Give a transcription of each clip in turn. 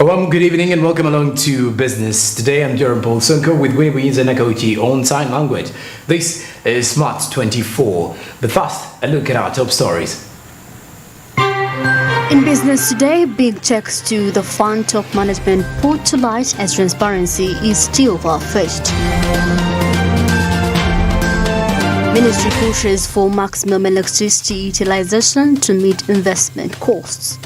warm good evening and welcome along to Business. Today I'm Jorum Sonko with Winnie and Nakawuki on sign language. This is Smart 24. But first, a look at our top stories. In business today, big checks to the fund top management put to light as transparency is still far-fetched. Ministry pushes for maximum electricity utilization to meet investment costs.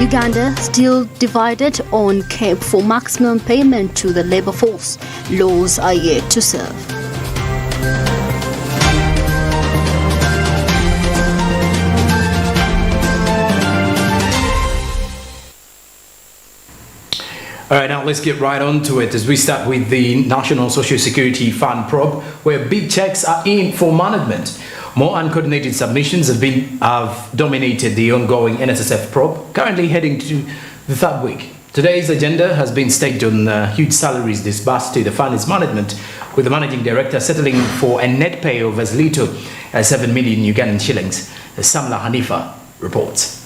Uganda still divided on cap for maximum payment to the labor force. Laws are yet to serve. All right, now let's get right on to it as we start with the National Social Security Fund probe, where big checks are in for management. More uncoordinated submissions have dominated the ongoing NSSF probe, currently heading to the third week. Today's agenda has been staked on huge salaries disbursed to the fund's management, with the managing director settling for a net pay of as little as 7 million Ugandan shillings. Samla Hanifa reports.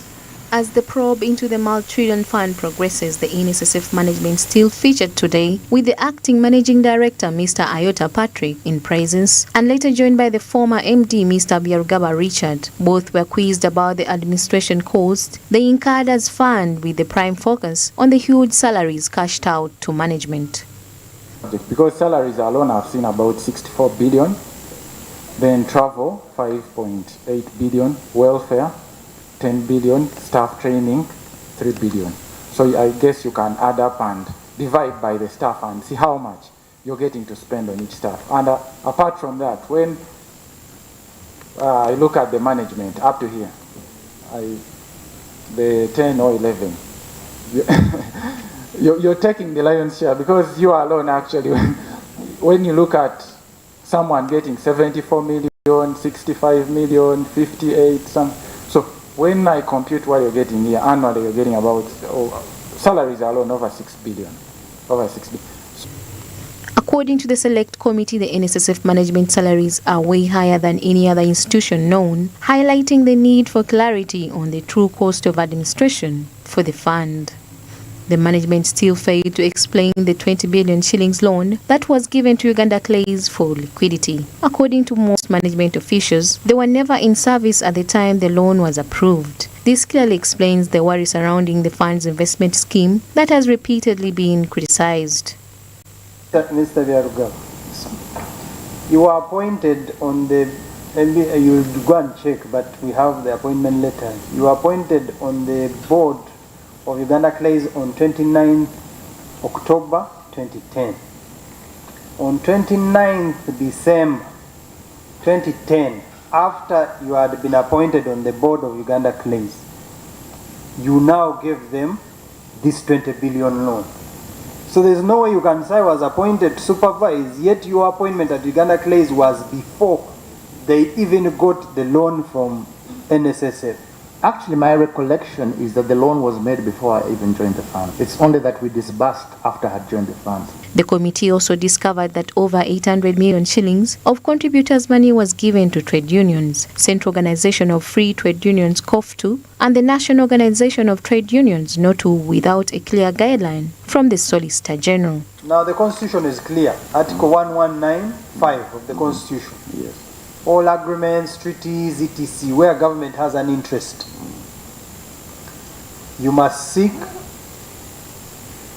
As the probe into the multi-trillion fund progresses, the NSSF management still featured today, with the acting managing director, Mr. Ayota Patrick, in presence, and later joined by the former MD, Mr. Byarugaba Richard. Both were quizzed about the administration costs they incurred as fund, with the prime focus on the huge salaries cashed out to management. Because salaries alone I've seen about 64 billion, then travel 5.8 billion, welfare 10 billion, staff training 3 billion. So I guess you can add up and divide by the staff and see how much you're getting to spend on each staff. And apart from that, when I look at the management up to here, the 10 or 11, you're taking the lion's share because you are alone actually. When you look at someone getting 74 million, 65 million, 58, so when I compute what you're getting here, annually you're getting about, salaries alone over 6 billion. According to the Select Committee, the NSSF management salaries are way higher than any other institution known, highlighting the need for clarity on the true cost of administration for the fund. The management still failed to explain the 20 billion shillings loan that was given to Uganda Clays for liquidity. According to most management officials, they were never in service at the time the loan was approved. This clearly explains the worry surrounding the fund's investment scheme that has repeatedly been criticized. Mr. Byarugaba, you were appointed on the, you go and check, but we have the appointment letter. You were appointed on the board of Uganda Clays on 29 October 2010. On 29th December 2010, after you had been appointed on the board of Uganda Clays, you now gave them this 20 billion loan. So there's no way you can say I was appointed to supervise, yet your appointment at Uganda Clays was before they even got the loan from NSSF. Actually, my recollection is that the loan was made before I even joined the fund. It's only that we disbursed after I had joined the fund. The committee also discovered that over 800 million shillings of contributors' money was given to trade unions, Central Organization of Free Trade Unions (COFTU), and the National Organization of Trade Unions (NOTU), without a clear guideline from the Solicitor General. Now the Constitution is clear. Article 1195 of the Constitution. Yes. All agreements, treaties, etc., where government has an interest, you must seek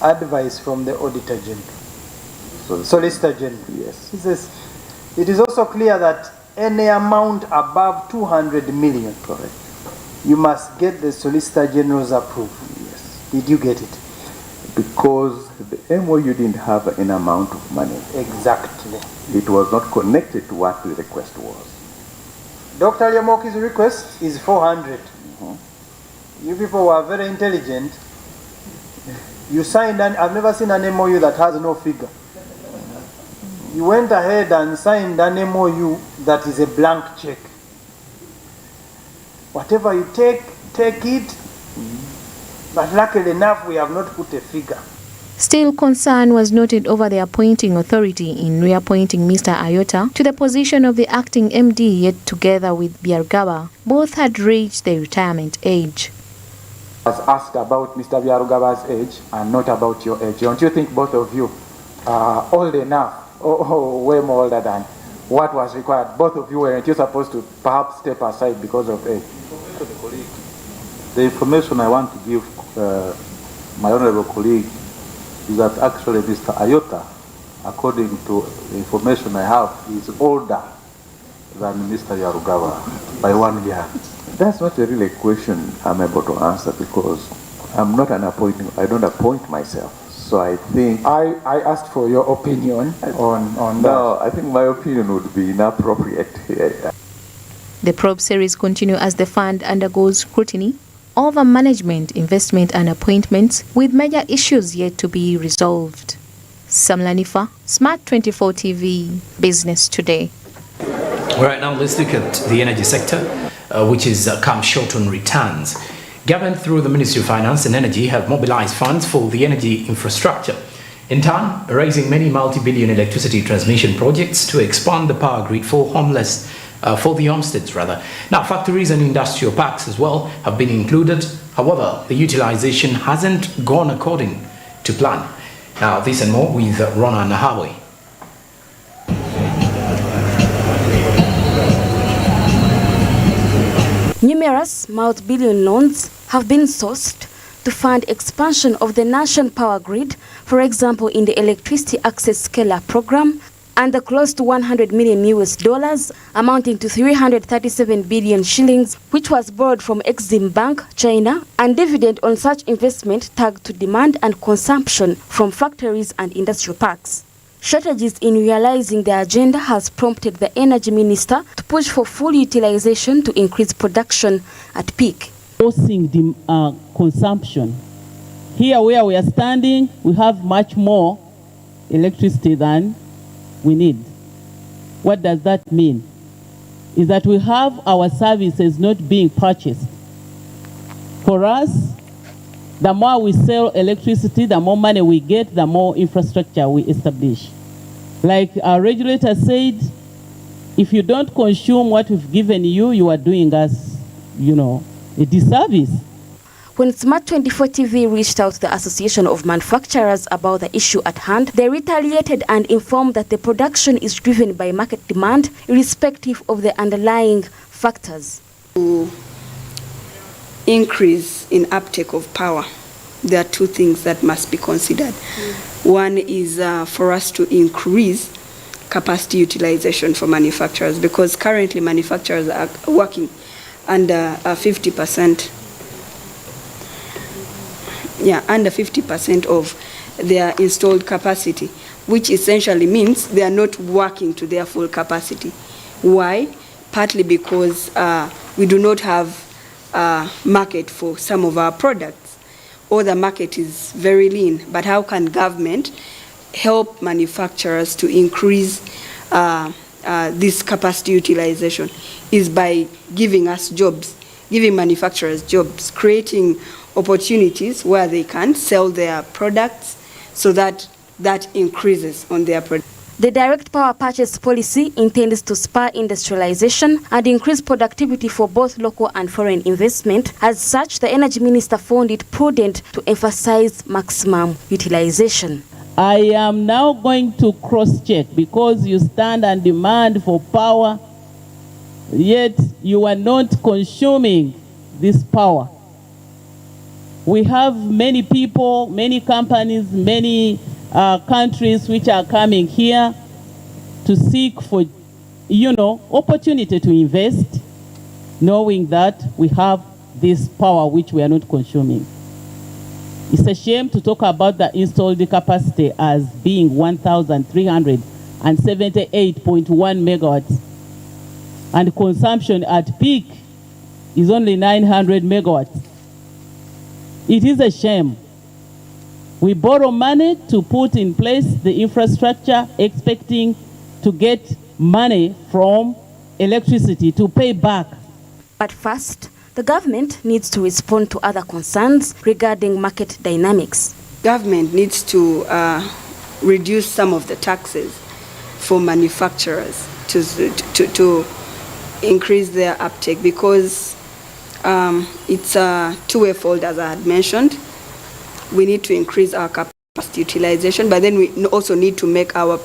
advice from the Auditor General, Solicitor General. Yes. It says, it is also clear that any amount above 200 million, Correct. you must get the Solicitor General's approval. Yes. Did you get it? Because the MOU didn't have an amount of money. Exactly. It was not connected to what the request was. Dr. Yamoki's request is 400. You people were very intelligent. You signed, I've never seen an MOU that has no figure. You went ahead and signed an MOU that is a blank check. Whatever you take it. But luckily enough, we have not put a figure. Still, concern was noted over the appointing authority in reappointing Mr. Ayota to the position of the acting MD, yet together with Byarugaba, both had reached the retirement age. I was asked about Mr. Byarugaba's age and not about your age. Don't you think both of you are old enough, or way more older than what was required? Both of you weren't you supposed to perhaps step aside because of age? The information I want to give my honorable colleague is that actually Mr. Ayota, according to the information I have, is older than Mr. Yarugaba by 1 year. That's not a really question I'm able to answer because I'm not an appointing, I don't appoint myself. So I think... I asked for your opinion on that. No, I think my opinion would be inappropriate here. The probe series continue as the fund undergoes scrutiny over management, investment and appointments, with major issues yet to be resolved. Samlanifa, Smart 24 TV, Business Today. All right, now let's look at the energy sector, which is come short on returns. Government through the Ministry of Finance and Energy have mobilized funds for the energy infrastructure, in turn raising many multi-billion electricity transmission projects to expand the power grid for the homesteads rather. Now, factories and industrial parks as well have been included. However, the utilization hasn't gone according to plan. Now, this and more with Rona Nahawi. Numerous multi-billion loans have been sourced to fund expansion of the national power grid, for example, in the Electricity Access Scale-Up program, and the close to $100 million, amounting to 337 billion shillings, which was borrowed from Exim Bank, China, and dividend on such investment tagged to demand and consumption from factories and industrial parks. Shortages in realizing the agenda has prompted the Energy Minister to push for full utilization to increase production at peak. Forcing the consumption. Here where we are standing, we have much more electricity than we need. What does that mean? Is that we have our services not being purchased. For us, the more we sell electricity, the more money we get, the more infrastructure we establish. Like our regulator said, if you don't consume what we've given you, you are doing us, a disservice. When Smart 24 TV reached out to the Association of Manufacturers about the issue at hand, they retaliated and informed that the production is driven by market demand, irrespective of the underlying factors. Increase in uptake of power, there are two things that must be considered. One is for us to increase capacity utilization for manufacturers, because currently manufacturers are working under 50%. Under 50% of their installed capacity, which essentially means they are not working to their full capacity. Why? Partly because we do not have a market for some of our products, or the market is very lean. But how can government help manufacturers to increase this capacity utilization? Is by giving us jobs, giving manufacturers jobs, creating opportunities where they can sell their products so that increases on their product. The direct power purchase policy intends to spur industrialization and increase productivity for both local and foreign investment. As such, the Energy Minister found it prudent to emphasize maximum utilization. I am now going to cross-check, because you stand and demand for power, yet you are not consuming this power. We have many people, many companies, many countries which are coming here to seek for, opportunity to invest, knowing that we have this power which we are not consuming. It's a shame to talk about the installed capacity as being 1,378.1 megawatts, and consumption at peak is only 900 megawatts. It is a shame. We borrow money to put in place the infrastructure, expecting to get money from electricity to pay back. But first, the government needs to respond to other concerns regarding market dynamics. government needs to reduce some of the taxes for manufacturers to increase their uptake, because it's a two-way fold, as I had mentioned. We need to increase our capacity utilization, but then we also need to make our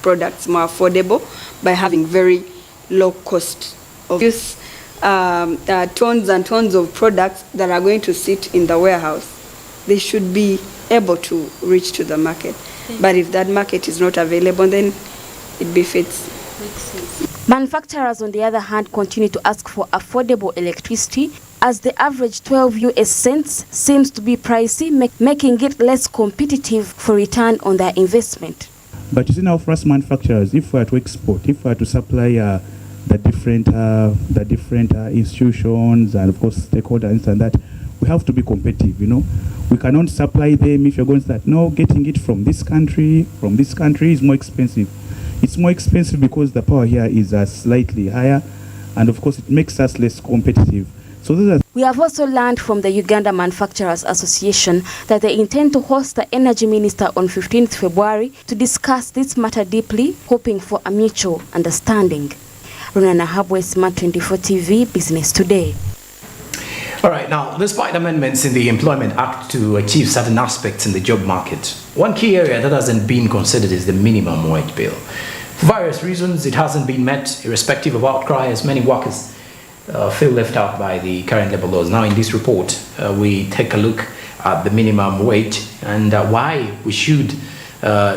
products more affordable by having very low cost of use. Tons and tons of products that are going to sit in the warehouse, they should be able to reach to the market. But if that market is not available, then it befits. Manufacturers, on the other hand, continue to ask for affordable electricity, as the average 12 US cents seems to be pricey, making it less competitive for return on their investment. But you see now, for us manufacturers, if we are to export, if we are to supply the different institutions and of course stakeholders and that, we have to be competitive. We cannot supply them if you're going to start, no, getting it from this country is more expensive. It's more expensive because the power here is slightly higher, and of course it makes us less competitive. So those are. We have also learned from the Uganda Manufacturers Association that they intend to host the Energy Minister on 15th February to discuss this matter deeply, hoping for a mutual understanding. Runana Habwe, Smart 24 TV, Business Today. All right, now, despite amendments in the Employment Act to achieve certain aspects in the job market, one key area that hasn't been considered is the minimum wage bill. For various reasons, it hasn't been met, irrespective of outcry, as many workers feel left out by the current labor laws. Now, in this report, we take a look at the minimum wage and why we should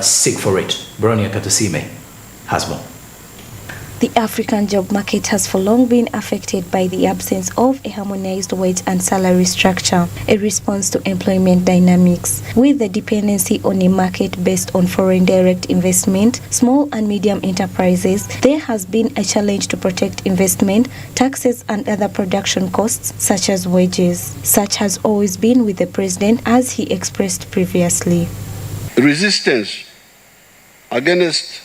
seek for it. Bronia Katusime has more. The African job market has for long been affected by the absence of a harmonized wage and salary structure, a response to employment dynamics. With the dependency on a market based on foreign direct investment, small and medium enterprises, there has been a challenge to protect investment, taxes and other production costs such as wages. Such has always been with the president, as he expressed previously. Resistance against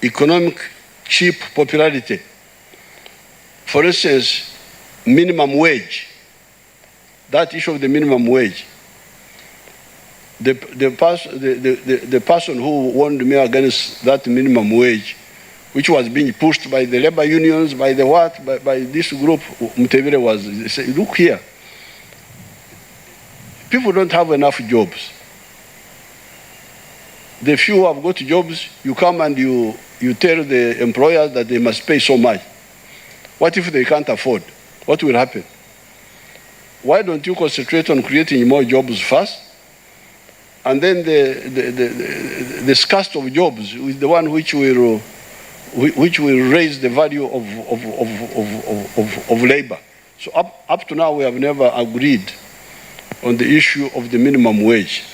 economic cheap popularity. For instance, minimum wage. That issue of the minimum wage. The person who warned me against that minimum wage, which was being pushed by the labor unions, by the what, by this group, Mutevere was saying, look here, people don't have enough jobs. The few who have got jobs, you come and you tell the employers that they must pay so much. What if they can't afford? What will happen? Why don't you concentrate on creating more jobs first? And then the scarcity of jobs is the one which will raise the value of labor. So up to now, we have never agreed on the issue of the minimum wage.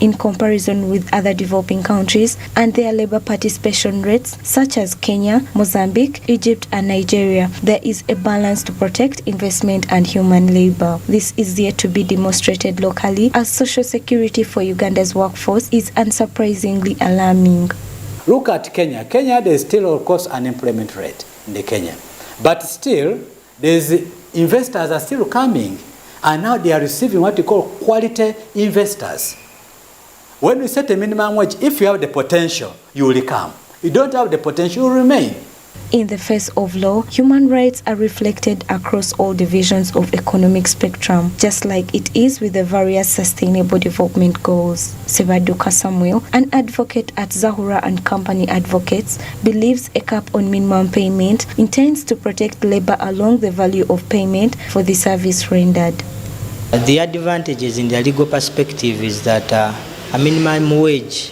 In comparison with other developing countries and their labor participation rates such as Kenya, Mozambique, Egypt and Nigeria, there is a balance to protect investment and human labor. This is yet to be demonstrated locally, as social security for Uganda's workforce is unsurprisingly alarming. Look at Kenya. Kenya, there is still, of course, unemployment rate in the Kenya. But still, investors are still coming, and now they are receiving what we call quality investors. When we set a minimum wage, if you have the potential, you will come. You don't have the potential, you will remain. In the face of law, human rights are reflected across all divisions of economic spectrum, just like it is with the various sustainable development goals. Sebaduka Samuel, an advocate at Zahura and Company Advocates, believes a cap on minimum payment intends to protect labor along the value of payment for the service rendered. The advantages in the legal perspective is that a minimum wage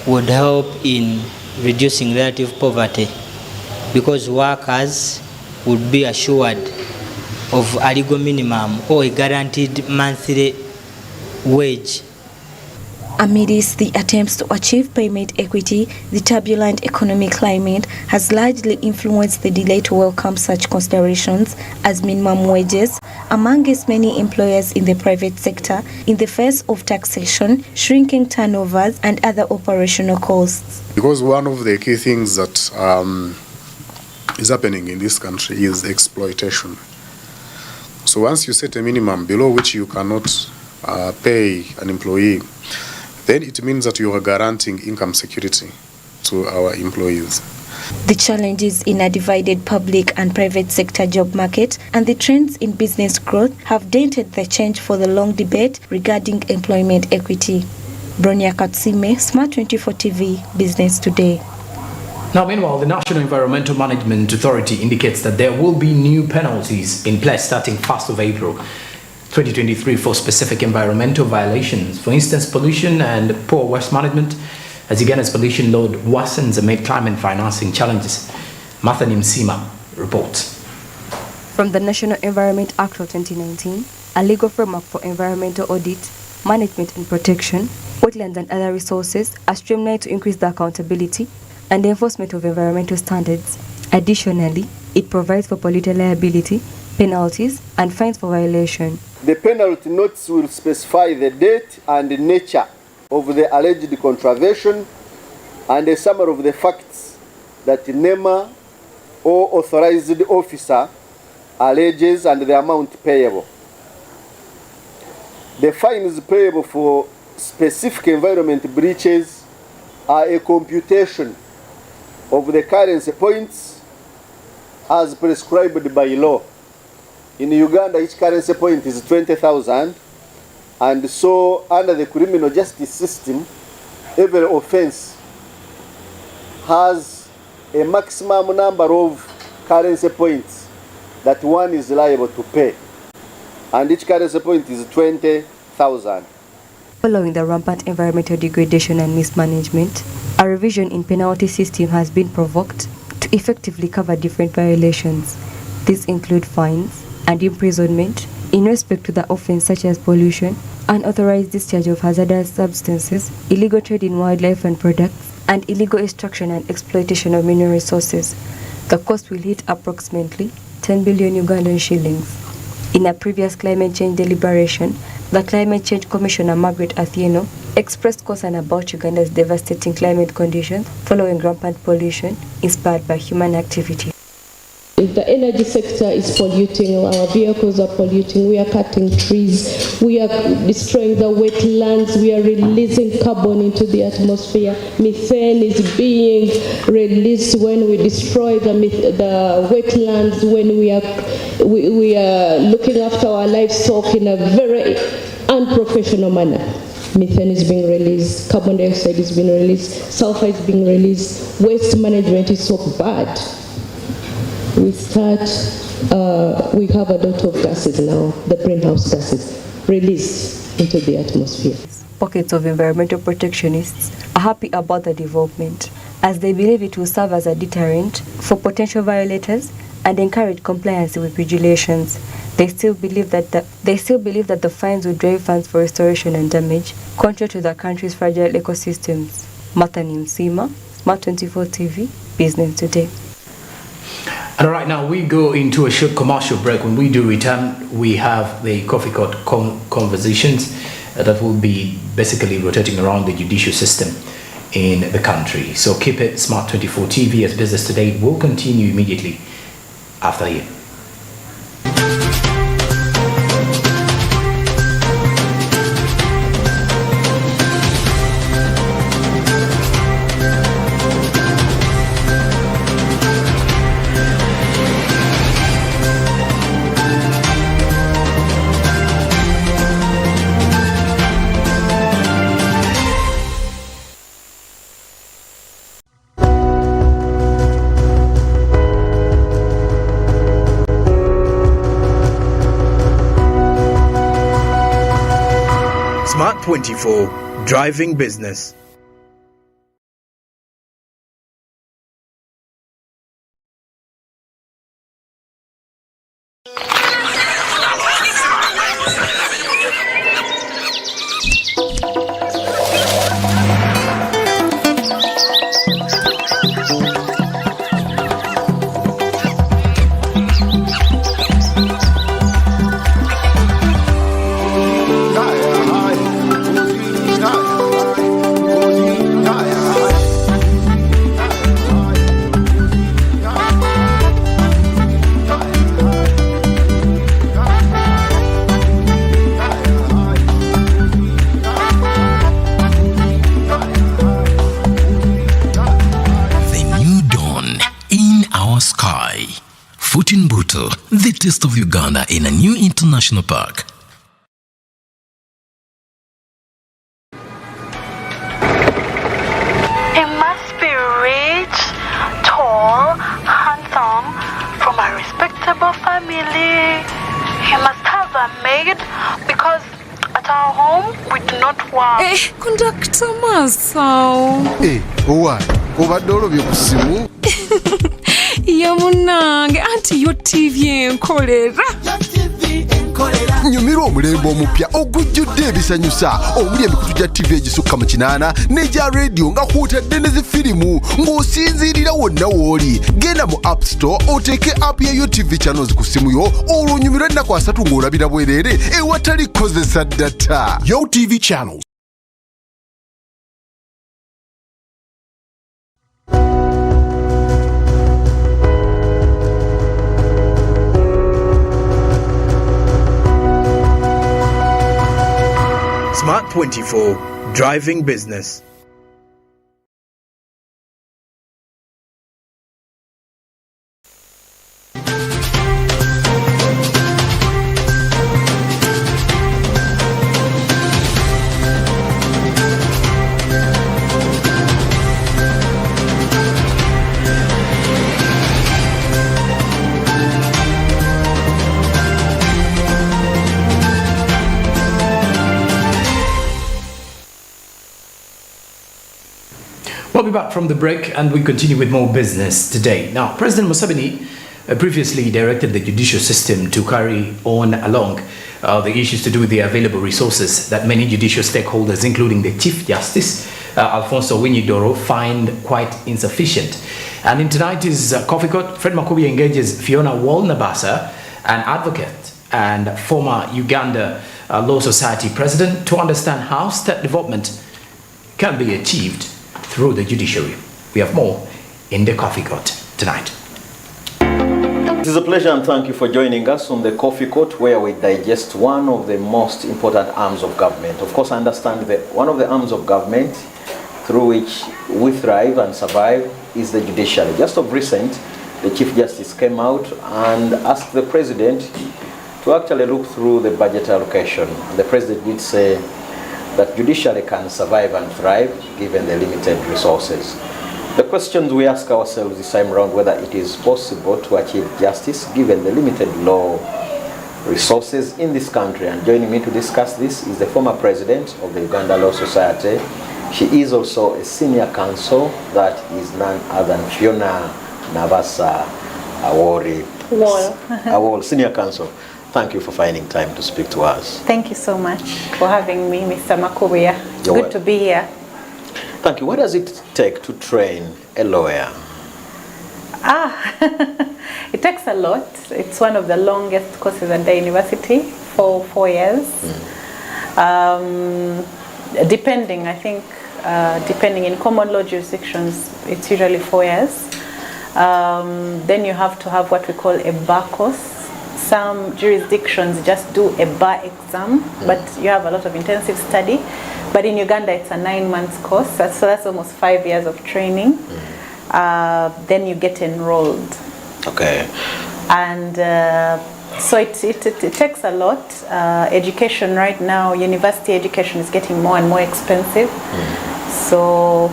would help in reducing relative poverty, because workers would be assured of a legal minimum or a guaranteed monthly wage. Amidst the attempts to achieve payment equity, the turbulent economic climate has largely influenced the delay to welcome such considerations as minimum wages amongst many employers in the private sector in the face of taxation, shrinking turnovers and other operational costs. Because one of the key things that is happening in this country is exploitation. So once you set a minimum below which you cannot pay an employee, then it means that you are guaranteeing income security to our employees. The challenges in a divided public and private sector job market and the trends in business growth have dented the change for the long debate regarding employment equity. Bronya Katsime, Smart 24 TV, Business Today. Now, meanwhile, the National Environmental Management Authority indicates that there will be new penalties in place starting 1st of April 2023 for specific environmental violations. For instance, pollution and poor waste management, as Ugandans' pollution load worsens amid climate financing challenges. Martha Nimsima reports. From the National Environment Act of 2019, a legal framework for environmental audit, management and protection, wetlands and other resources are streamlined to increase the accountability and the enforcement of environmental standards. Additionally, it provides for polluter liability, penalties, and fines for violation. The penalty notes will specify the date and the nature of the alleged contravention and a summary of the facts that NEMA or authorized officer alleges and the amount payable. The fines payable for specific environment breaches are a computation of the currency points as prescribed by law. In Uganda, each currency point is 20,000, and so under the criminal justice system, every offense has a maximum number of currency points that one is liable to pay, and each currency point is 20,000. Following the rampant environmental degradation and mismanagement, a revision in penalty system has been provoked to effectively cover different violations. These include fines and imprisonment in respect to the offense such as pollution, unauthorized discharge of hazardous substances, illegal trade in wildlife and products, and illegal extraction and exploitation of mineral resources. The cost will hit approximately 10 billion Ugandan shillings. In a previous climate change deliberation, the Climate Change Commissioner Margaret Athieno expressed concern about Uganda's devastating climate conditions following rampant pollution inspired by human activity. If the energy sector is polluting, our vehicles are polluting, we are cutting trees, we are destroying the wetlands, we are releasing carbon into the atmosphere. Methane is being released when we destroy the wetlands, when we are looking after our livestock in a very unprofessional manner. Methane is being released, carbon dioxide is being released, sulfur is being released, waste management is so bad. We have a lot of gases now, the greenhouse gases, released into the atmosphere. Pockets of environmental protectionists are happy about the development, as they believe it will serve as a deterrent for potential violators and encourage compliance with regulations. They still believe that the fines will drive funds for restoration and damage, contrary to the country's fragile ecosystems. Martha Nimsima, Smart 24 TV, Business Today. And right now we go into a short commercial break. When we do return, we have the coffee court conversations that will be basically rotating around the judicial system in the country. So keep it Smart 24 TV as Business Today will continue immediately after here. Smart 24, driving business. our sky. Futimbuto, the taste of Uganda in a new international park. He must be rich, tall, handsome, from a respectable family. He must have a maid because at our home we do not work. Conductor Masao. What? Obadde olobye ku ssimu? Yamunange anti yo TV enkolera. Nyumirwa omulembe omupya ogujjudde ebisanyusa omuli emikutu gya TV egisukka mu 8 n'egya radio nga kwotadde ne zifirimu ng'osinziirira wonna w'oli. Genda mu App Store oteeke app ya GOTV channels ku ssimu yo olwo onyumirwa ennaku 3 ng'olabira bwereere ewatali kozesa data. GOTV channels. Smart 24, driving business. We'll be back from the break and we continue with more business today. Now, President Museveni previously directed the judicial system to carry on along the issues to do with the available resources that many judicial stakeholders, including the Chief Justice, Alfonso Winnie, find quite insufficient. And in tonight's Coffee Court, Fred Makubi engages Fiona Walnabasa, an advocate and former Uganda Law Society president, to understand how state development can be achieved through the judiciary. We have more in the Coffee Court tonight. It is a pleasure and thank you for joining us on the Coffee Court, where we digest one of the most important arms of government. Of course, I understand that one of the arms of government through which we thrive and survive is the judiciary. Just of recent, the Chief Justice came out and asked the President to actually look through the budget allocation. And the President did say that judiciary can survive and thrive given the limited resources. The questions we ask ourselves this time around, whether it is possible to achieve justice given the limited law resources in this country. And joining me to discuss this is the former president of the Uganda Law Society. She is also a senior counsel, that is none other than Fiona Navasa Awori. Awol, senior counsel. Thank you for finding time to speak to us. Thank you so much for having me, Mr. Makubuya. Good to be here. Thank you. What does it take to train a lawyer? It takes a lot. It's one of the longest courses at the university for 4 years. Depending, I think, depending in common law jurisdictions, it's usually 4 years. Then you have to have what we call a bar course. Some jurisdictions just do a bar exam, but you have a lot of intensive study. But in Uganda, it's a 9 months course, so that's almost 5 years of training. Then you get enrolled. Okay. And so it takes a lot. Education right now, university education is getting more and more expensive. So,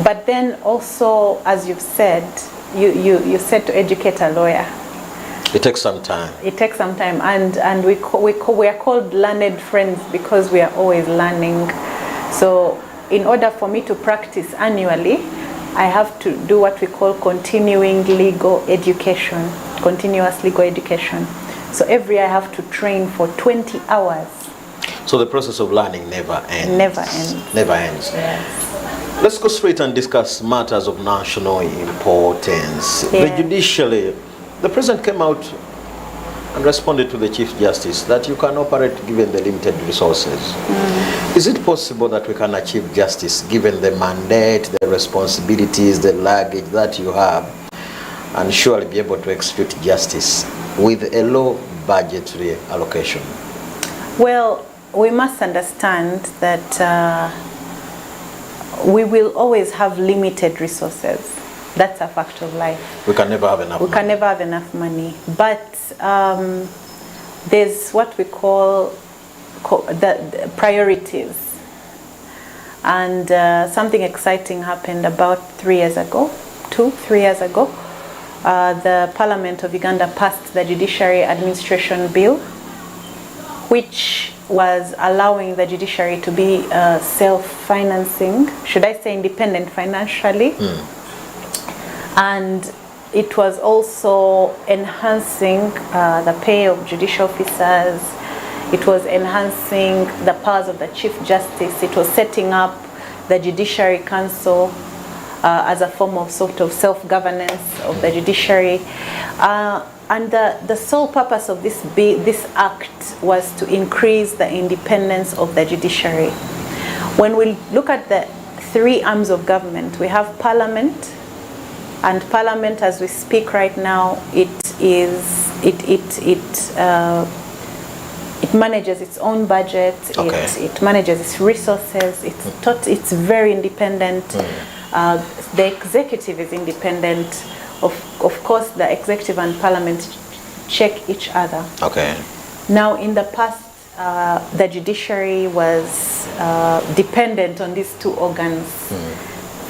but then also, as you've said, you said to educate a lawyer. It takes some time. It takes some time, and we are called learned friends because we are always learning. So in order for me to practice annually, I have to do what we call continuing legal education, continuous legal education. So every year I have to train for 20 hours. So the process of learning never ends. Never ends. Never ends. Yes. Let's go straight and discuss matters of national importance. Yeah. The judiciary. The President came out and responded to the Chief Justice that you can operate given the limited resources. Is it possible that we can achieve justice given the mandate, the responsibilities, the luggage that you have, and surely be able to execute justice with a low budgetary allocation? Well, we must understand that we will always have limited resources. That's a fact of life. We can never have enough We money. can never have enough money. But there's what we call the priorities. And something exciting happened about 3 years ago, 3 years ago. The Parliament of Uganda passed the Judiciary Administration Bill, which was allowing the judiciary to be self-financing, should I say independent financially. And it was also enhancing the pay of judicial officers. It was enhancing the powers of the Chief Justice. It was setting up the Judiciary Council as a form of sort of self-governance of the judiciary. And the sole purpose of this act was to increase the independence of the judiciary. When we look at the 3 arms of government, we have Parliament, and Parliament, as we speak right now, it manages its own budget. Okay. It manages its resources. It's very independent. The executive is independent. Of course, the executive and Parliament check each other. Okay. Now, in the past, the judiciary was dependent on these 2 organs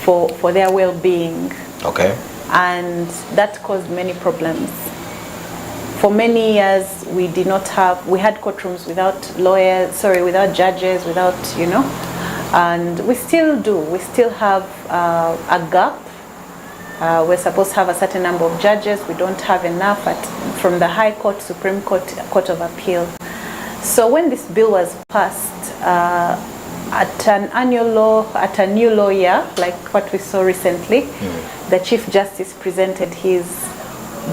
for their well-being. Okay. And that caused many problems. For many years, we had courtrooms without without judges, without, and we still do. We still have a gap. We're supposed to have a certain number of judges. We don't have enough from the High Court, Supreme Court, Court of Appeal. So when this bill was passed, at a new law year, like what we saw recently, the Chief Justice presented his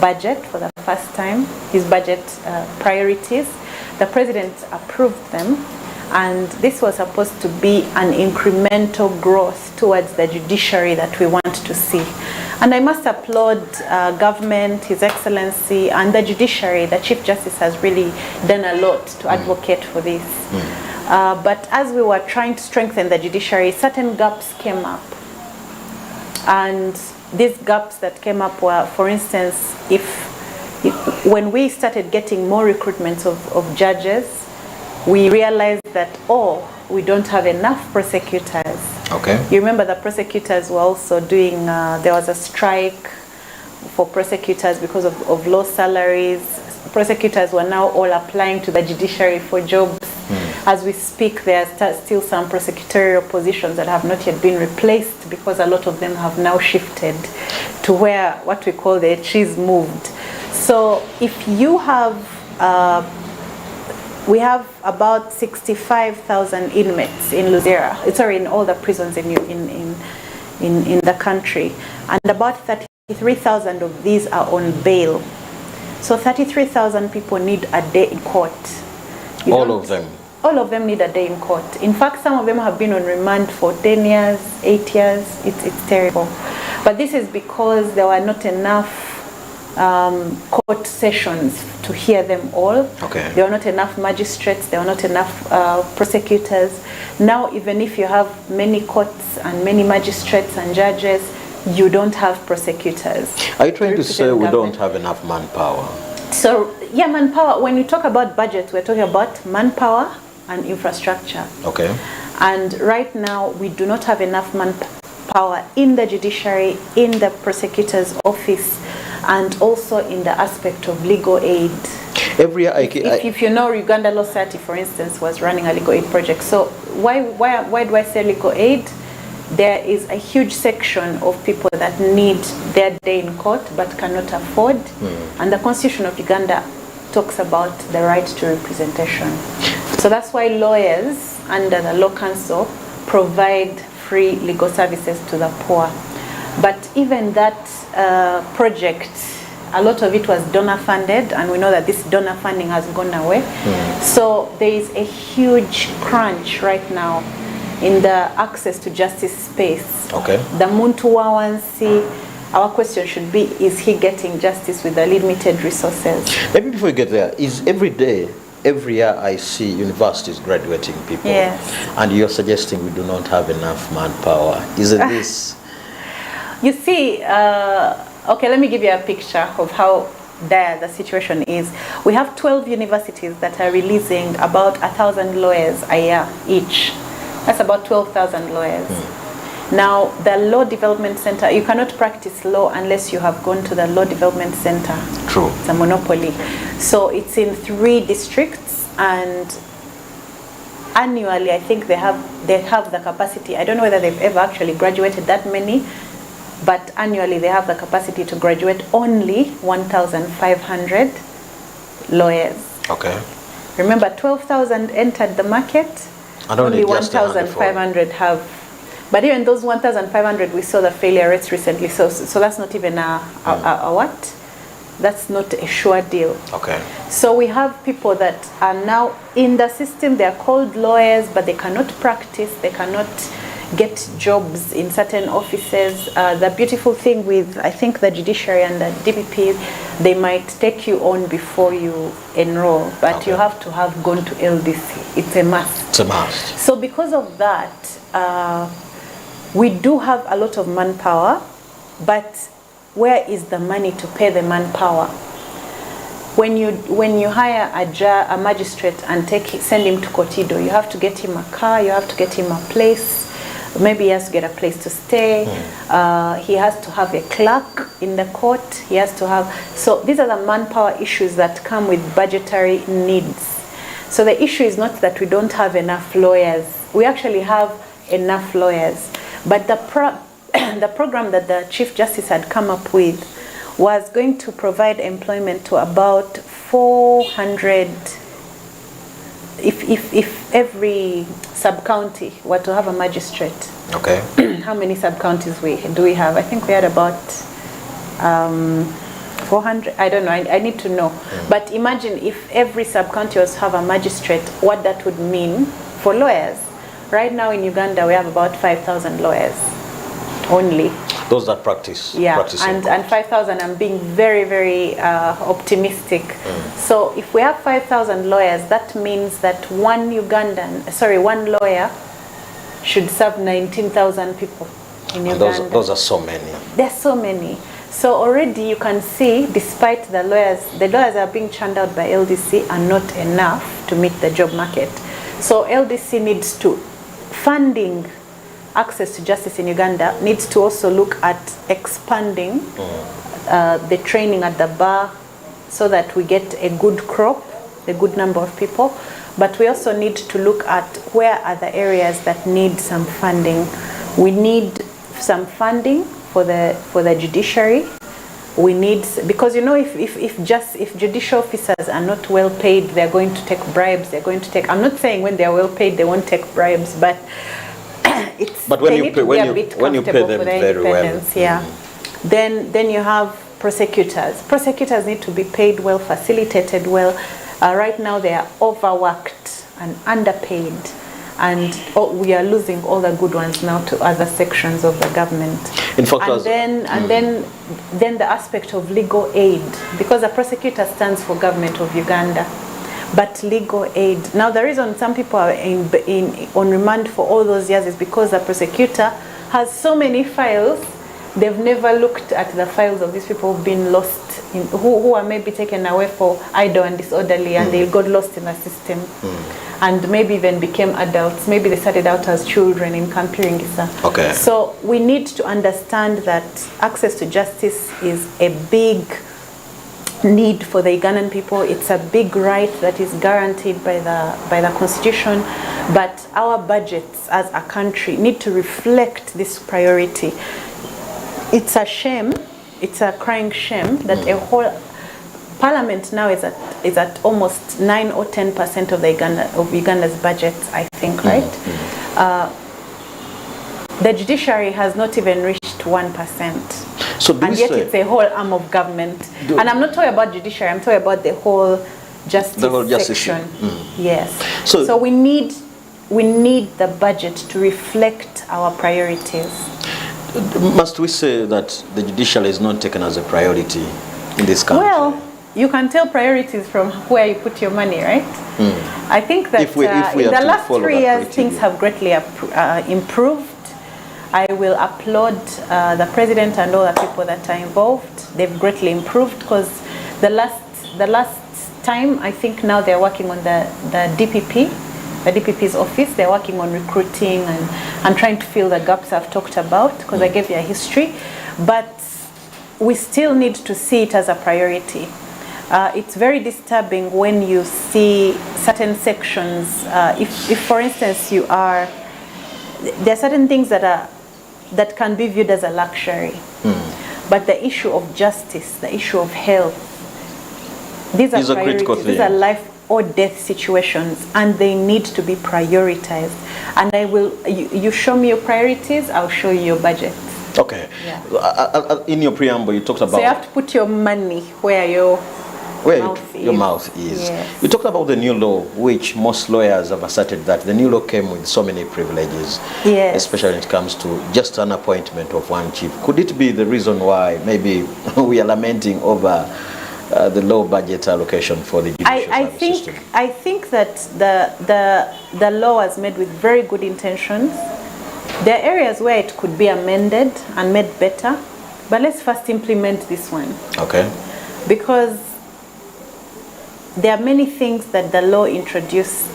budget for the first time, his budget priorities. The President approved them, and this was supposed to be an incremental growth towards the judiciary that we want to see. And I must applaud government, His Excellency, and the judiciary. The Chief Justice has really done a lot to advocate for this. But as we were trying to strengthen the judiciary, certain gaps came up. And these gaps that came up were, for instance, when we started getting more recruitments of judges, we realized that, we don't have enough prosecutors. Okay. You remember the prosecutors were also doing, there was a strike for prosecutors because of low salaries. Prosecutors were now all applying to the judiciary for jobs. As we speak, there are still some prosecutorial positions that have not yet been replaced because a lot of them have now shifted to where what we call the cheese moved. So if you have, we have about 65,000 inmates in Luzera, in all the prisons in the country, and about 33,000 of these are on bail. So 33,000 people need a day in court. All of them? All of them need a day in court. In fact, some of them have been on remand for 10 years, 8 years. It's terrible. But this is because there were not enough court sessions to hear them all. Okay. There were not enough magistrates. There were not enough prosecutors. Now, even if you have many courts and many magistrates and judges, you don't have prosecutors. Are you trying to say we don't have enough manpower? So, yeah, manpower. When we talk about budget, we're talking about manpower and infrastructure. Okay. And right now, we do not have enough manpower in the judiciary, in the prosecutor's office, and also in the aspect of legal aid. Every year, if you know, Uganda Law Society, for instance, was running a legal aid project. So why do I say legal aid? There is a huge section of people that need their day in court but cannot afford. And the Constitution of Uganda talks about the right to representation. So that's why lawyers under the Law Council provide free legal services to the poor. But even that project, a lot of it was donor funded, and we know that this donor funding has gone away. So there is a huge crunch right now in the access to justice space. Okay. The Muntu Wawansi, our question should be, is he getting justice with the limited resources? Maybe before we get there, is every year I see universities graduating people. Yes. And you're suggesting we do not have enough manpower. Isn't this? You see, okay, let me give you a picture of how dire the situation is. We have 12 universities that are releasing about 1,000 lawyers a year each. That's about 12,000 lawyers. Now, the Law Development Center, you cannot practice law unless you have gone to the Law Development Center. True. It's a monopoly. So it's in 3 districts, and annually, I think they have the capacity. I don't know whether they've ever actually graduated that many, but annually they have the capacity to graduate only 1,500 lawyers. Okay. Remember, 12,000 entered the market, And only just 1,500 have. But even those 1,500, we saw the failure rates recently, so that's not even a what? That's not a sure deal. Okay. So we have people that are now in the system, they are called lawyers, but they cannot practice, they cannot get jobs in certain offices. The beautiful thing with, I think, the judiciary and the DPP, they might take you on before you enroll, but you have to have gone to LDC. It's a must. It's a must. So because of that, we do have a lot of manpower, but where is the money to pay the manpower? When you hire a magistrate and send him to Kotido, you have to get him a car, you have to get him a place. Maybe he has to get a place to stay. He has to have a clerk in the court. He has to have. So these are the manpower issues that come with budgetary needs. So the issue is not that we don't have enough lawyers. We actually have enough lawyers. But the program that the Chief Justice had come up with was going to provide employment to about 400. If every sub-county were to have a magistrate, okay, how many sub-counties do we have? I think we had about 400. I don't know. I need to know. But imagine if every sub-county was to have a magistrate, what that would mean for lawyers. Right now in Uganda, we have about 5,000 lawyers only. Those that practice. Yeah, and 5,000, I'm being very, very optimistic. So if we have 5,000 lawyers, that means that one lawyer should serve 19,000 people in Uganda. Those are so many. There's so many. So already you can see, despite the lawyers are being churned out by LDC are not enough to meet the job market. So LDC needs to, funding access to justice in Uganda needs to also look at expanding the training at the bar so that we get a good crop, a good number of people. But we also need to look at where are the areas that need some funding. We need some funding for the judiciary. We need, because you know, if judicial officers are not well paid, they're going to take bribes. They're going to take. I'm not saying when they're well paid they won't take bribes, but when you pay them very well, yeah. Then you have prosecutors. Prosecutors need to be paid well, facilitated well. Right now they are overworked and underpaid, and we are losing all the good ones now to other sections of the government. In fact, then the aspect of legal aid, because a prosecutor stands for government of Uganda. But legal aid. Now the reason some people are on remand for all those years is because the prosecutor has so many files, they've never looked at the files of these people who've been lost, who are maybe taken away for idle and disorderly, and they got lost in the system. And maybe even became adults. Maybe they started out as children in Kampiringisa. Okay. So we need to understand that access to justice is a big need for the Ugandan people. It's a big right that is guaranteed by the constitution, but our budgets as a country need to reflect this priority. It's a shame, it's a crying shame that a whole parliament now is at almost 9 or 10% of Uganda's budget, I think, right? The judiciary has not even reached 1%. And yet it's a whole arm of government. And I'm not talking about judiciary, I'm talking about the whole justice section. Yes. So we need the budget to reflect our priorities. Must we say that the judiciary is not taken as a priority in this country? Well, you can tell priorities from where you put your money, right? I think that in the last 3 years, things have greatly improved. I will applaud the president and all the people that are involved. They've greatly improved, because the last time, I think now they're working on the DPP's office. They're working on recruiting and trying to fill the gaps I've talked about, because I gave you a history. But we still need to see it as a priority. It's very disturbing when you see certain sections. If for instance, there are certain things that can be viewed as a luxury, but the issue of justice, the issue of health, these are priorities. These are life or death situations, and they need to be prioritized. And you show me your priorities, I'll show you your budget. Okay. Yeah. In your preamble, you talked about... So you have to put your money where your mouth is. Yes. You talked about the new law, which most lawyers have asserted that the new law came with so many privileges, yes, especially when it comes to just an appointment of one chief. Could it be the reason why maybe we are lamenting over the low budget allocation for the judicial system? I think that the law was made with very good intentions. There are areas where it could be amended and made better, but let's first implement this one. Okay. Because there are many things that the law introduced,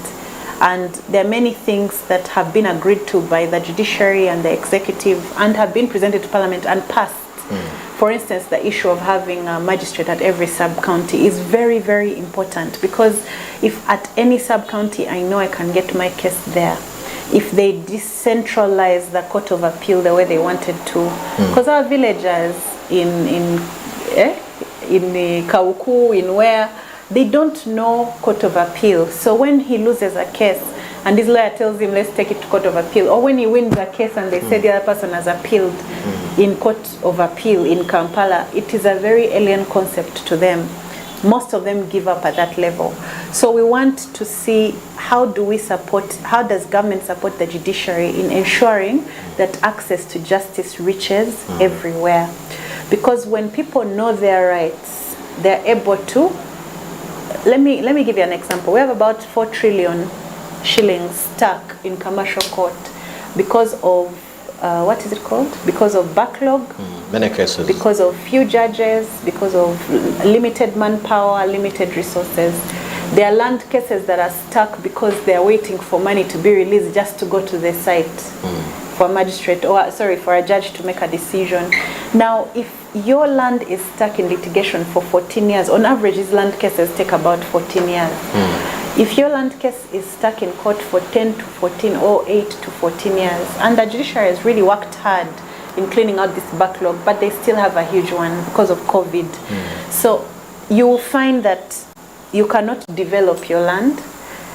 and there are many things that have been agreed to by the judiciary and the executive and have been presented to Parliament and passed. For instance, the issue of having a magistrate at every sub-county is very, very important, because if at any sub-county I know I can get my case there, if they decentralize the Court of Appeal the way they wanted to, because our villagers in Kauku, in where, they don't know Court of Appeal. So when he loses a case and his lawyer tells him, let's take it to Court of Appeal, or when he wins a case and they say the other person has appealed in Court of Appeal in Kampala, it is a very alien concept to them. Most of them give up at that level. So we want to see how does government support the judiciary in ensuring that access to justice reaches everywhere. Because when people know their rights, they're able to. Let me give you an example. We have about 4 trillion shillings stuck in commercial court because of what is it called? Because of backlog. Many cases. Because of few judges, because of limited manpower, limited resources. There are land cases that are stuck because they are waiting for money to be released just to go to the site for a magistrate, or for a judge to make a decision. Now, if your land is stuck in litigation for 14 years, on average, these land cases take about 14 years. If your land case is stuck in court for 10 to 14 or 8 to 14 years, and the judiciary has really worked hard in cleaning out this backlog, but they still have a huge one because of COVID. So you will find that you cannot develop your land.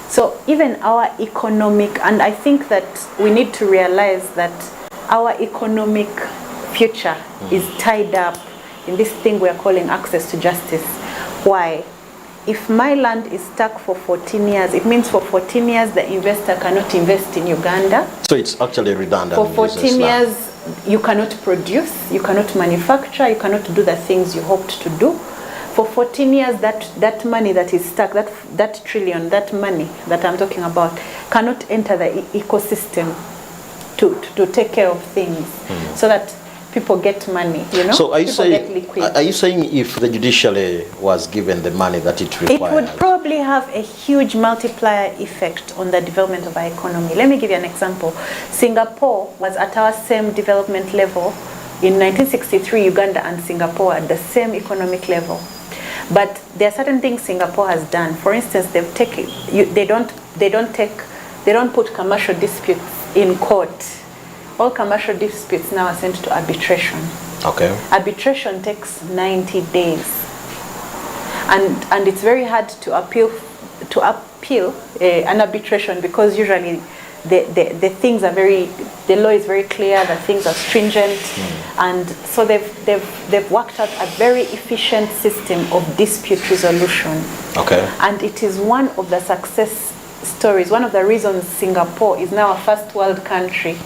So even our economic, and I think that we need to realize that our economic future is tied up in this thing we are calling access to justice. Why? If my land is stuck for 14 years, it means for 14 years the investor cannot invest in Uganda. So it's actually redundant. For 14 years you cannot produce, you cannot manufacture, you cannot do the things you hoped to do. For 14 years that money that is stuck, that trillion, that money that I'm talking about, cannot enter the ecosystem to take care of things so that people get money, you know? So are you saying if the judiciary was given the money that it requires? It would probably have a huge multiplier effect on the development of our economy. Let me give you an example. Singapore was at our same development level. In 1963, Uganda and Singapore were at the same economic level. But there are certain things Singapore has done. For instance, they don't put commercial disputes in court. All commercial disputes now are sent to arbitration. Okay. Arbitration takes 90 days. And it's very hard to appeal an arbitration, because usually the law is very clear, the things are stringent, and so they've worked out a very efficient system of dispute resolution. Okay. And it is one of the success stories, one of the reasons Singapore is now a first world country.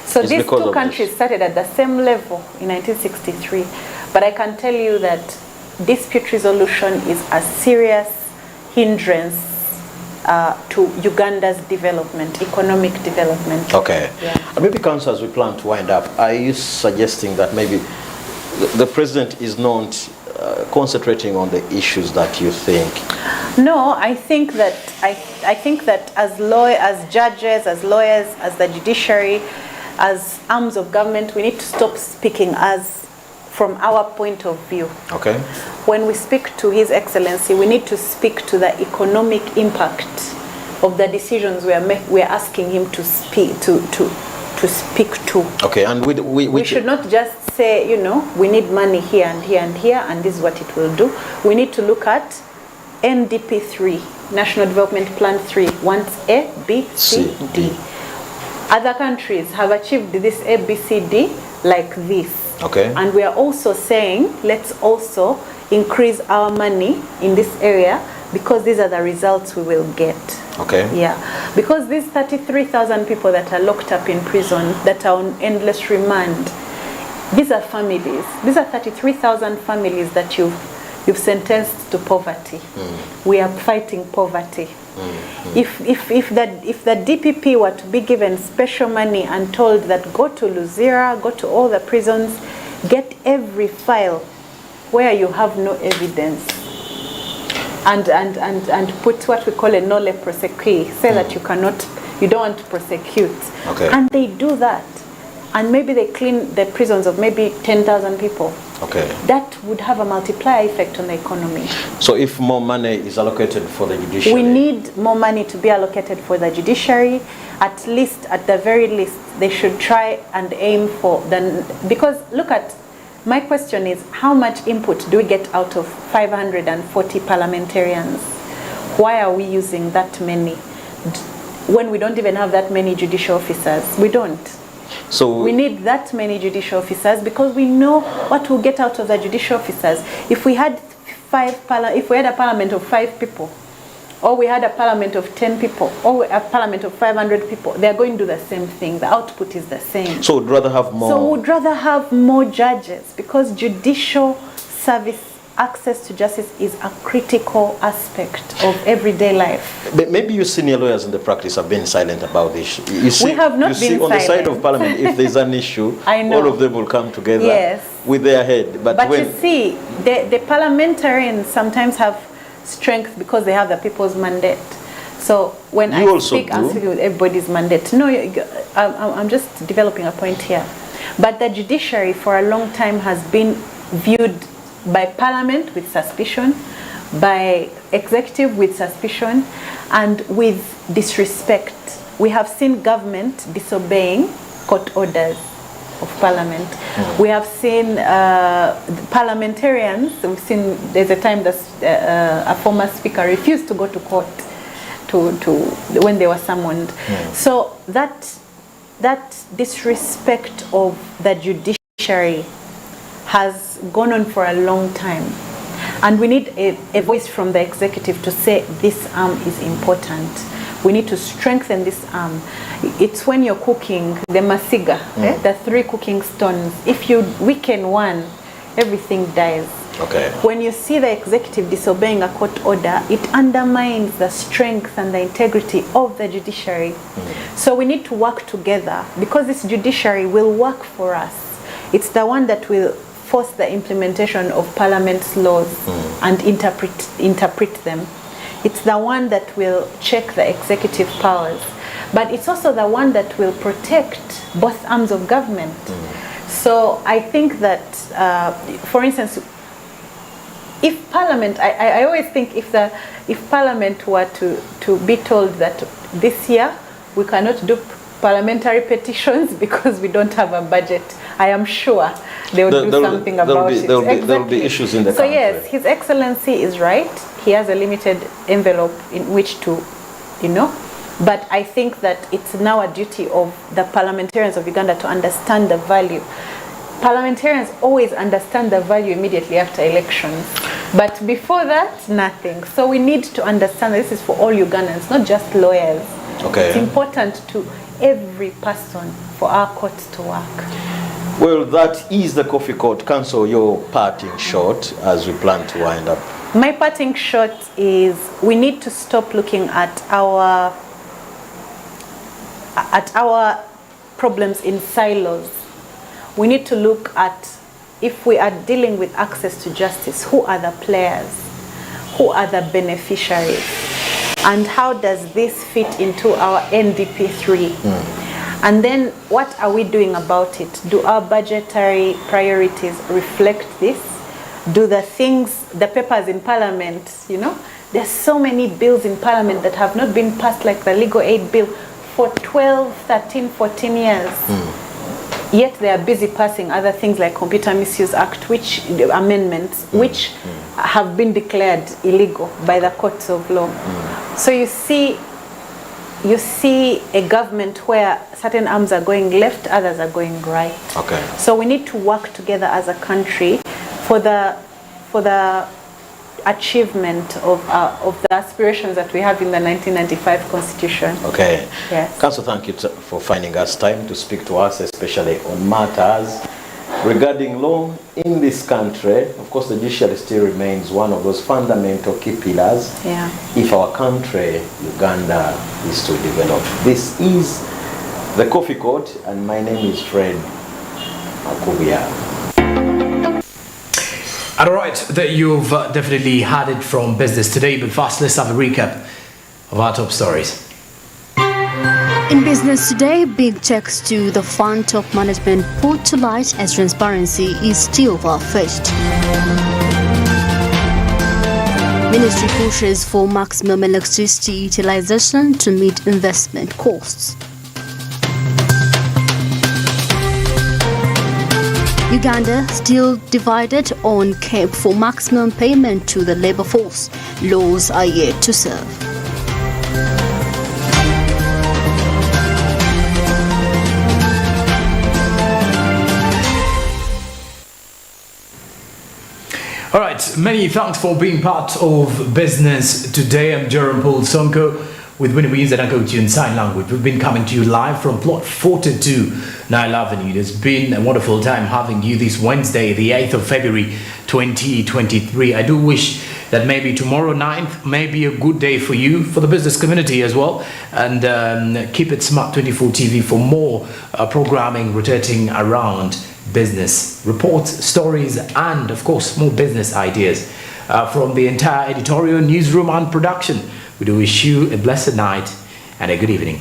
So these two countries started at the same level in 1963, but I can tell you that dispute resolution is a serious hindrance to Uganda's development, economic development. Okay. Yeah. Maybe, Council, as we plan to wind up, are you suggesting that maybe the President is not concentrating on the issues that you think? No, I think that as judges, as lawyers, as the judiciary, as arms of government, we need to stop speaking from our point of view. Okay. When we speak to His Excellency, we need to speak to the economic impact of the decisions we are asking him to speak to. Okay, and we should not just say, we need money here and here and here, and this is what it will do. We need to look at NDP 3, National Development Plan 3, wants A, B, C, D. Other countries have achieved this A, B, C, D like this. Okay. And we are also saying, let's also increase our money in this area because these are the results we will get. Okay. Yeah. Because these 33,000 people that are locked up in prison, that are on endless remand, these are families. These are 33,000 families that you've sentenced to poverty. We are fighting poverty. If the DPP were to be given special money and told that go to Luzira, go to all the prisons, get every file where you have no evidence, and put what we call a nolle prosequi, say that you don't want to prosecute. Okay. And they do that. And maybe they clean the prisons of maybe 10,000 people. Okay. That would have a multiplier effect on the economy. So if more money is allocated for the judiciary? We need more money to be allocated for the judiciary. At the very least, they should try and aim for because look at, my question is, how much input do we get out of 540 parliamentarians? Why are we using that many when we don't even have that many judicial officers? We don't. So we need that many judicial officers because we know what we'll get out of the judicial officers. If we had a parliament of 5 people, or we had a parliament of 10 people, or a parliament of 500 people, they're going to do the same thing. The output is the same. So we'd rather have more? So we'd rather have more judges because judicial service, access to justice is a critical aspect of everyday life. But maybe you senior lawyers in the practice have been silent about this. We have not been silent. On the side of Parliament, if there's an issue, all of them will come together with their head. But you see, the parliamentarians sometimes have strength because they have the people's mandate. So when I speak with everybody's mandate. No, I'm just developing a point here. But the judiciary for a long time has been viewed by Parliament with suspicion, by executive with suspicion, and with disrespect. We have seen government disobeying court orders of Parliament. We have seen parliamentarians, we've seen there's a time that a former speaker refused to go to court when they were summoned. So that disrespect of the judiciary has gone on for a long time. And we need a voice from the executive to say this arm is important. We need to strengthen this arm. It's when you're cooking the masiga, the 3 cooking stones. If you weaken one, everything dies. Okay. When you see the executive disobeying a court order, it undermines the strength and the integrity of the judiciary. So we need to work together because this judiciary will work for us. It's the one that will force the implementation of Parliament's laws and interpret them. It's the one that will check the executive powers. But it's also the one that will protect both arms of government. So I think that, for instance, if Parliament, I always think if Parliament were to be told that this year we cannot do parliamentary petitions because we don't have a budget, I am sure they would do something about it. There will be issues in the country. So yes, His Excellency is right. He has a limited envelope in which to, but I think that it's now a duty of the parliamentarians of Uganda to understand the value. Parliamentarians always understand the value immediately after elections. But before that, nothing. So we need to understand this is for all Ugandans, not just lawyers. Okay. It's important to every person for our courts to work. Well, that is the Coffee Court. Council, your part in short as we plan to wind up. My parting shot is we need to stop looking at our problems in silos. We need to look at, if we are dealing with access to justice, who are the players? Who are the beneficiaries? And how does this fit into our NDP3? And then what are we doing about it? Do our budgetary priorities reflect this? Do the things, the papers in Parliament, you know, there's so many bills in Parliament that have not been passed, like the legal aid bill, for 12, 13, 14 years. Yet they are busy passing other things like Computer Misuse Act, which amendments, which have been declared illegal by the courts of law. So you see a government where certain arms are going left, others are going right. Okay. So we need to work together as a country for the achievement of the aspirations that we have in the 1995 Constitution. Okay. Yes. Council, thank you for finding us time to speak to us, especially on matters regarding law in this country. Of course, the judiciary still remains one of those fundamental key pillars if our country, Uganda, is to develop. This is the Coffee Court, and my name is Fred Akubia. All right, that you've definitely had it from business today, but first let's have a recap of our top stories. In business today, big checks to the fund top management put to light as transparency is still far-fetched. Ministry pushes for maximum electricity utilization to meet investment costs. Uganda still divided on cap for maximum payment to the labour force. Laws are yet to serve. All right, many thanks for being part of business today. I'm Jorum Sonko with Winnie and Nakawuki in sign language. We've been coming to you live from plot 42 Nile Avenue. It has been a wonderful time having you this Wednesday, the 8th of February 2023. I do wish that maybe tomorrow 9th may be a good day for you, for the business community as well. And keep it Smart 24 TV for more programming rotating around business reports, stories, and of course more business ideas from the entire editorial, newsroom and production. We do wish you a blessed night and a good evening.